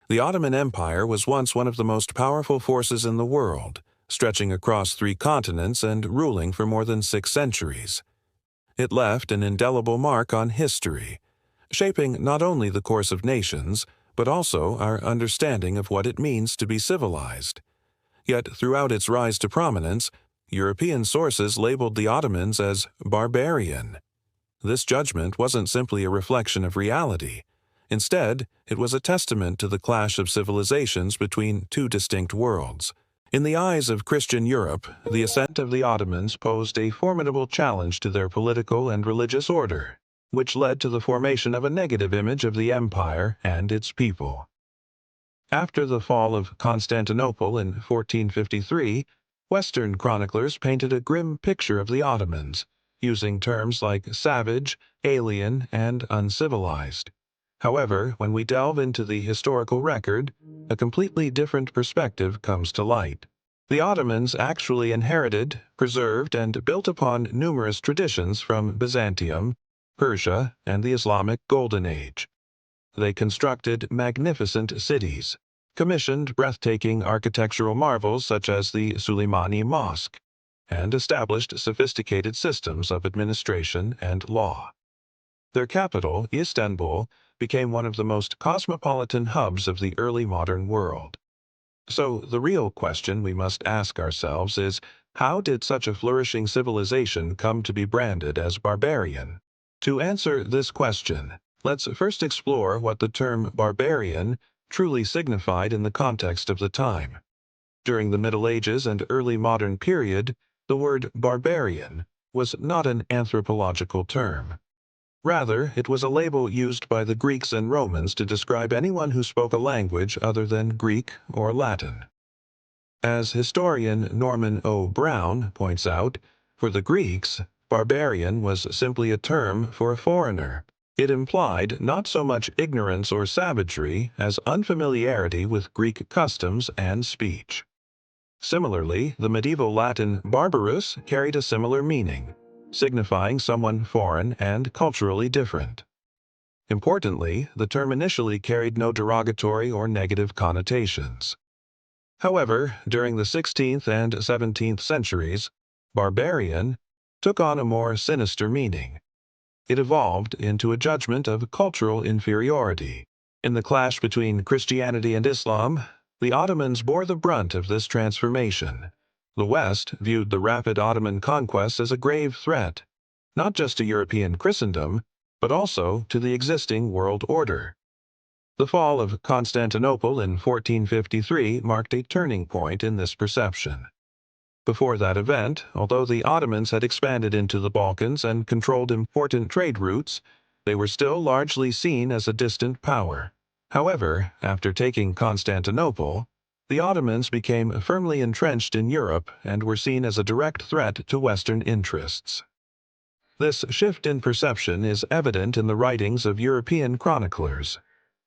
The Ottoman Empire was once one of the most powerful forces in the world, stretching across 3 continents and ruling for more than 6 centuries. It left an indelible mark on history, shaping not only the course of nations, but also our understanding of what it means to be civilized. Yet throughout its rise to prominence, European sources labeled the Ottomans as barbarian. This judgment wasn't simply a reflection of reality. Instead, it was a testament to the clash of civilizations between 2 distinct worlds. In the eyes of Christian Europe, the ascent of the Ottomans posed a formidable challenge to their political and religious order, which led to the formation of a negative image of the empire and its people. After the fall of Constantinople in 1453, Western chroniclers painted a grim picture of the Ottomans, using terms like savage, alien, and uncivilized. However, when we delve into the historical record, a completely different perspective comes to light. The Ottomans actually inherited, preserved, and built upon numerous traditions from Byzantium, Persia, and the Islamic Golden Age. They constructed magnificent cities, commissioned breathtaking architectural marvels such as the Suleimani Mosque, and established sophisticated systems of administration and law. Their capital, Istanbul, became one of the most cosmopolitan hubs of the early modern world. So the real question we must ask ourselves is, how did such a flourishing civilization come to be branded as barbarian? To answer this question, let's first explore what the term barbarian truly signified in the context of the time. During the Middle Ages and early modern period, the word barbarian was not an anthropological term. Rather, it was a label used by the Greeks and Romans to describe anyone who spoke a language other than Greek or Latin. As historian Norman O. Brown points out, for the Greeks, barbarian was simply a term for a foreigner. It implied not so much ignorance or savagery as unfamiliarity with Greek customs and speech. Similarly, the medieval Latin barbarus carried a similar meaning, signifying someone foreign and culturally different. Importantly, the term initially carried no derogatory or negative connotations. However, during the 16th and 17th centuries, barbarian took on a more sinister meaning. It evolved into a judgment of cultural inferiority. In the clash between Christianity and Islam, the Ottomans bore the brunt of this transformation. The West viewed the rapid Ottoman conquest as a grave threat, not just to European Christendom, but also to the existing world order. The fall of Constantinople in 1453 marked a turning point in this perception. Before that event, although the Ottomans had expanded into the Balkans and controlled important trade routes, they were still largely seen as a distant power. However, after taking Constantinople, the Ottomans became firmly entrenched in Europe and were seen as a direct threat to Western interests. This shift in perception is evident in the writings of European chroniclers.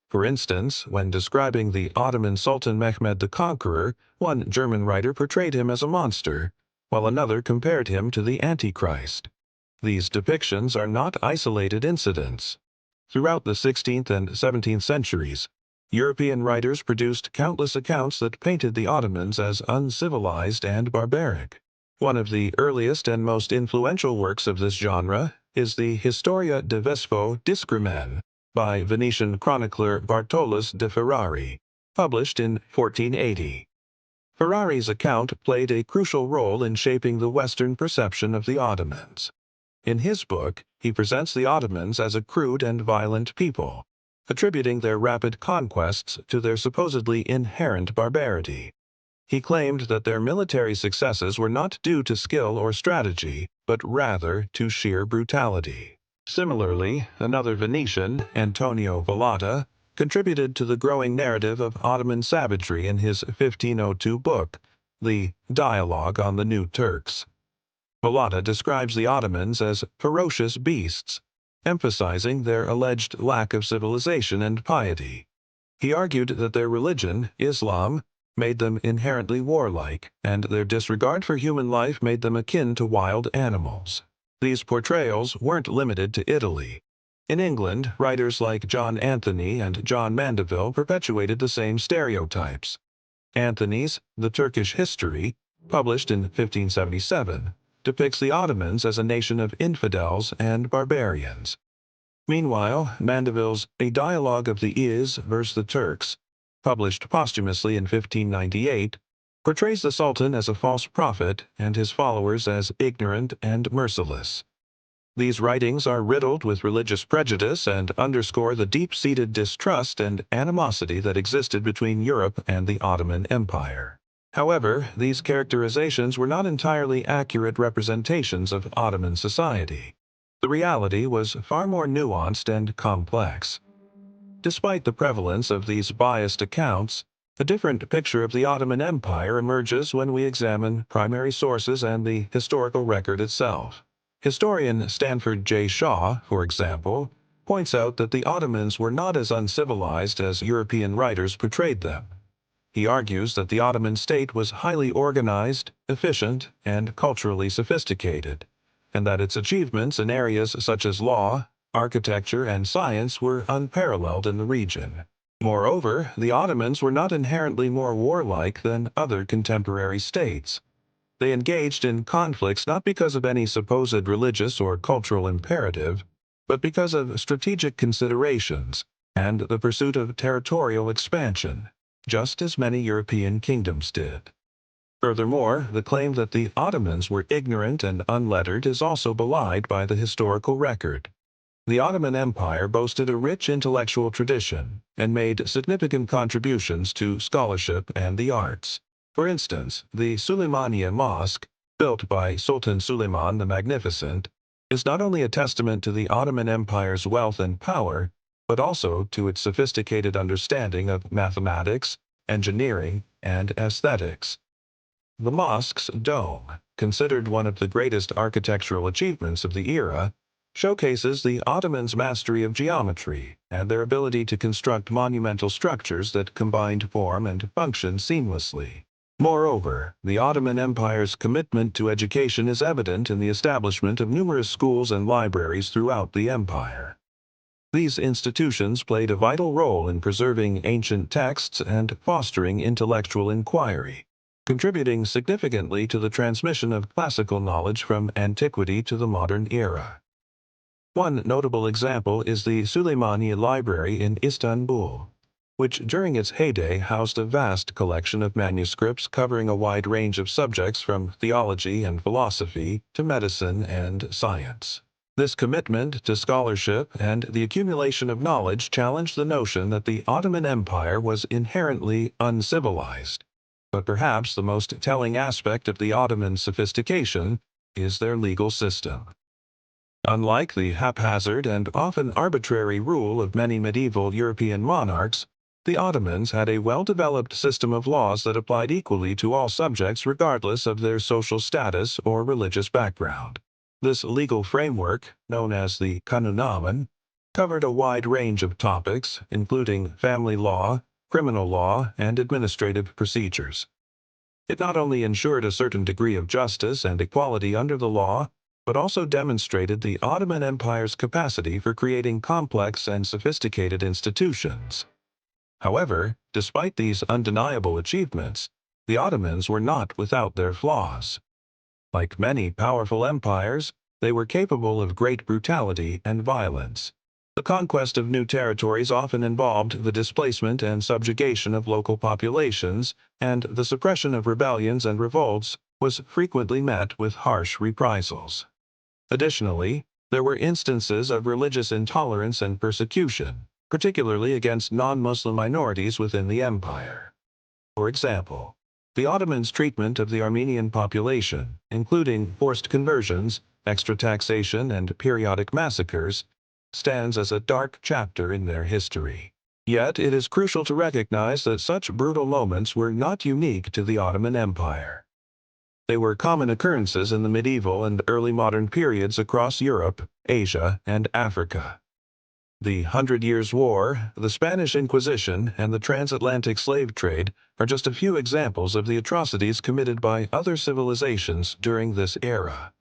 For instance, when describing the Ottoman Sultan Mehmed the Conqueror, one German writer portrayed him as a monster, while another compared him to the Antichrist. These depictions are not isolated incidents. Throughout the 16th and 17th centuries, European writers produced countless accounts that painted the Ottomans as uncivilized and barbaric. One of the earliest and most influential works of this genre is the Historia de Vespo Discrimen by Venetian chronicler Bartolus de Ferrari, published in 1480. Ferrari's account played a crucial role in shaping the Western perception of the Ottomans. In his book, he presents the Ottomans as a crude and violent people, attributing their rapid conquests to their supposedly inherent barbarity. He claimed that their military successes were not due to skill or strategy, but rather to sheer brutality. Similarly, another Venetian, Antonio Vallata, contributed to the growing narrative of Ottoman savagery in his 1502 book, The Dialogue on the New Turks. Vallata describes the Ottomans as ferocious beasts, emphasizing their alleged lack of civilization and piety. He argued that their religion, Islam, made them inherently warlike, and their disregard for human life made them akin to wild animals. These portrayals weren't limited to Italy. In England, writers like John Anthony and John Mandeville perpetuated the same stereotypes. Anthony's The Turkish History, published in 1577, depicts the Ottomans as a nation of infidels and barbarians. Meanwhile, Mandeville's A Dialogue of the versus the Turks, published posthumously in 1598, portrays the Sultan as a false prophet and his followers as ignorant and merciless. These writings are riddled with religious prejudice and underscore the deep-seated distrust and animosity that existed between Europe and the Ottoman Empire. However, these characterizations were not entirely accurate representations of Ottoman society. The reality was far more nuanced and complex. Despite the prevalence of these biased accounts, a different picture of the Ottoman Empire emerges when we examine primary sources and the historical record itself. Historian Stanford J. Shaw, for example, points out that the Ottomans were not as uncivilized as European writers portrayed them. He argues that the Ottoman state was highly organized, efficient, and culturally sophisticated, and that its achievements in areas such as law, architecture, and science were unparalleled in the region. Moreover, the Ottomans were not inherently more warlike than other contemporary states. They engaged in conflicts not because of any supposed religious or cultural imperative, but because of strategic considerations and the pursuit of territorial expansion, just as many European kingdoms did. Furthermore, the claim that the Ottomans were ignorant and unlettered is also belied by the historical record. The Ottoman Empire boasted a rich intellectual tradition and made significant contributions to scholarship and the arts. For instance, the Süleymaniye Mosque, built by Sultan Süleyman the Magnificent, is not only a testament to the Ottoman Empire's wealth and power, but also to its sophisticated understanding of mathematics, engineering, and aesthetics. The mosque's dome, considered one of the greatest architectural achievements of the era, showcases the Ottomans' mastery of geometry and their ability to construct monumental structures that combined form and function seamlessly. Moreover, the Ottoman Empire's commitment to education is evident in the establishment of numerous schools and libraries throughout the empire. These institutions played a vital role in preserving ancient texts and fostering intellectual inquiry, contributing significantly to the transmission of classical knowledge from antiquity to the modern era. One notable example is the Süleymaniye Library in Istanbul, which during its heyday housed a vast collection of manuscripts covering a wide range of subjects from theology and philosophy to medicine and science. This commitment to scholarship and the accumulation of knowledge challenged the notion that the Ottoman Empire was inherently uncivilized. But perhaps the most telling aspect of the Ottoman sophistication is their legal system. Unlike the haphazard and often arbitrary rule of many medieval European monarchs, the Ottomans had a well-developed system of laws that applied equally to all subjects regardless of their social status or religious background. This legal framework, known as the Kanunamen, covered a wide range of topics, including family law, criminal law, and administrative procedures. It not only ensured a certain degree of justice and equality under the law, but also demonstrated the Ottoman Empire's capacity for creating complex and sophisticated institutions. However, despite these undeniable achievements, the Ottomans were not without their flaws. Like many powerful empires, they were capable of great brutality and violence. The conquest of new territories often involved the displacement and subjugation of local populations, and the suppression of rebellions and revolts was frequently met with harsh reprisals. Additionally, there were instances of religious intolerance and persecution, particularly against non-Muslim minorities within the empire. For example, the Ottomans' treatment of the Armenian population, including forced conversions, extra taxation, and periodic massacres, stands as a dark chapter in their history. Yet it is crucial to recognize that such brutal moments were not unique to the Ottoman Empire. They were common occurrences in the medieval and early modern periods across Europe, Asia, and Africa. The Hundred Years' War, the Spanish Inquisition, and the transatlantic slave trade are just a few examples of the atrocities committed by other civilizations during this era.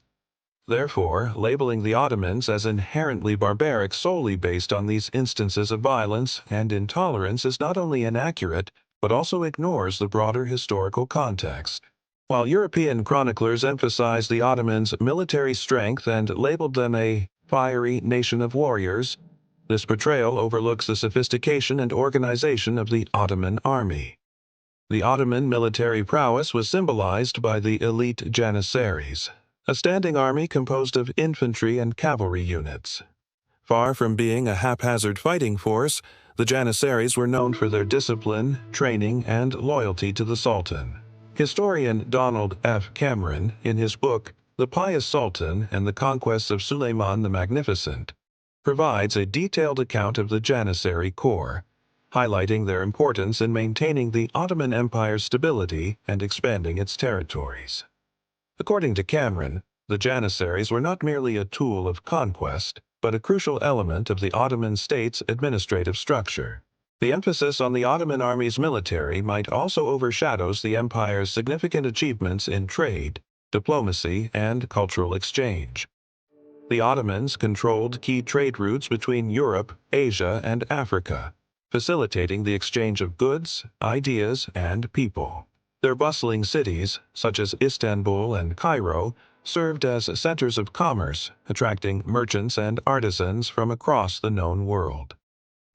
Therefore, labeling the Ottomans as inherently barbaric solely based on these instances of violence and intolerance is not only inaccurate, but also ignores the broader historical context. While European chroniclers emphasized the Ottomans' military strength and labeled them a fiery nation of warriors, this portrayal overlooks the sophistication and organization of the Ottoman army. The Ottoman military prowess was symbolized by the elite janissaries, a standing army composed of infantry and cavalry units. Far from being a haphazard fighting force, the janissaries were known for their discipline, training, and loyalty to the Sultan. Historian Donald F. Cameron, in his book The Pious Sultan and the Conquests of Suleiman the Magnificent, provides a detailed account of the Janissary Corps, highlighting their importance in maintaining the Ottoman Empire's stability and expanding its territories. According to Cameron, the Janissaries were not merely a tool of conquest, but a crucial element of the Ottoman state's administrative structure. The emphasis on the Ottoman army's military might also overshadow the empire's significant achievements in trade, diplomacy, and cultural exchange. The Ottomans controlled key trade routes between Europe, Asia, and Africa, facilitating the exchange of goods, ideas, and people. Their bustling cities, such as Istanbul and Cairo, served as centers of commerce, attracting merchants and artisans from across the known world.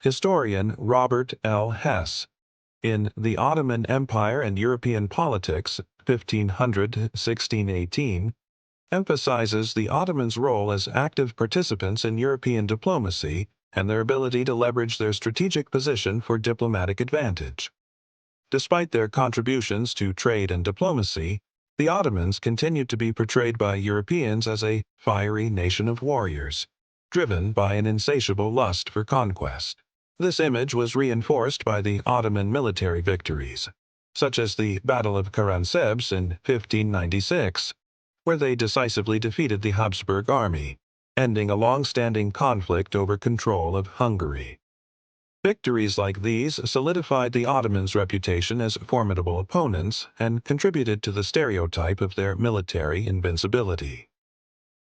Historian Robert L. Hess, in The Ottoman Empire and European Politics, 1500–1618, emphasizes the Ottomans' role as active participants in European diplomacy and their ability to leverage their strategic position for diplomatic advantage. Despite their contributions to trade and diplomacy, the Ottomans continued to be portrayed by Europeans as a fiery nation of warriors, driven by an insatiable lust for conquest. This image was reinforced by the Ottoman military victories, such as the Battle of Karansebes in 1596, where they decisively defeated the Habsburg army, ending a long-standing conflict over control of Hungary. Victories like these solidified the Ottomans' reputation as formidable opponents and contributed to the stereotype of their military invincibility.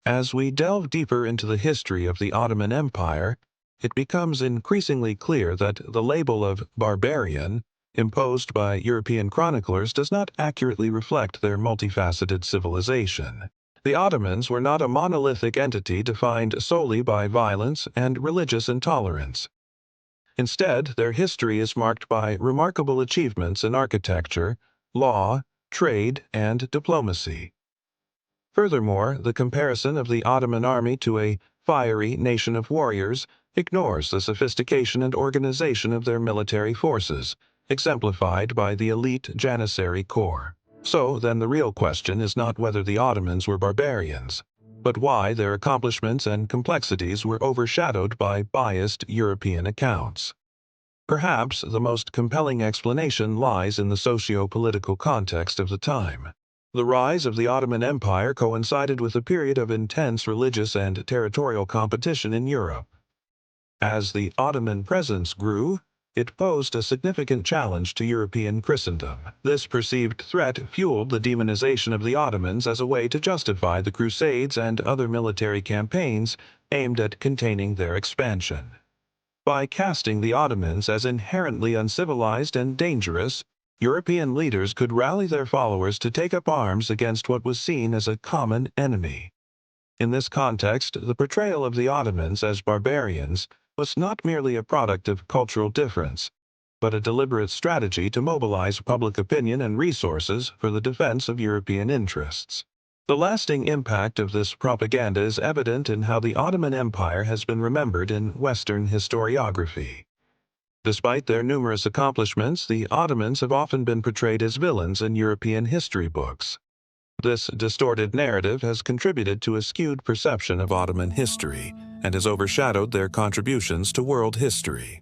As we delve deeper into the history of the Ottoman Empire, it becomes increasingly clear that the label of barbarian, imposed by European chroniclers, does not accurately reflect their multifaceted civilization. The Ottomans were not a monolithic entity defined solely by violence and religious intolerance. Instead, their history is marked by remarkable achievements in architecture, law, trade, and diplomacy. Furthermore, the comparison of the Ottoman army to a fiery nation of warriors ignores the sophistication and organization of their military forces, exemplified by the elite Janissary Corps. So then the real question is not whether the Ottomans were barbarians, but why their accomplishments and complexities were overshadowed by biased European accounts. Perhaps the most compelling explanation lies in the socio-political context of the time. The rise of the Ottoman Empire coincided with a period of intense religious and territorial competition in Europe. As the Ottoman presence grew, it posed a significant challenge to European Christendom. This perceived threat fueled the demonization of the Ottomans as a way to justify the Crusades and other military campaigns aimed at containing their expansion. By casting the Ottomans as inherently uncivilized and dangerous, European leaders could rally their followers to take up arms against what was seen as a common enemy. In this context, the portrayal of the Ottomans as barbarians was not merely a product of cultural difference, but a deliberate strategy to mobilize public opinion and resources for the defense of European interests. The lasting impact of this propaganda is evident in how the Ottoman Empire has been remembered in Western historiography. Despite their numerous accomplishments, the Ottomans have often been portrayed as villains in European history books. This distorted narrative has contributed to a skewed perception of Ottoman history and has overshadowed their contributions to world history.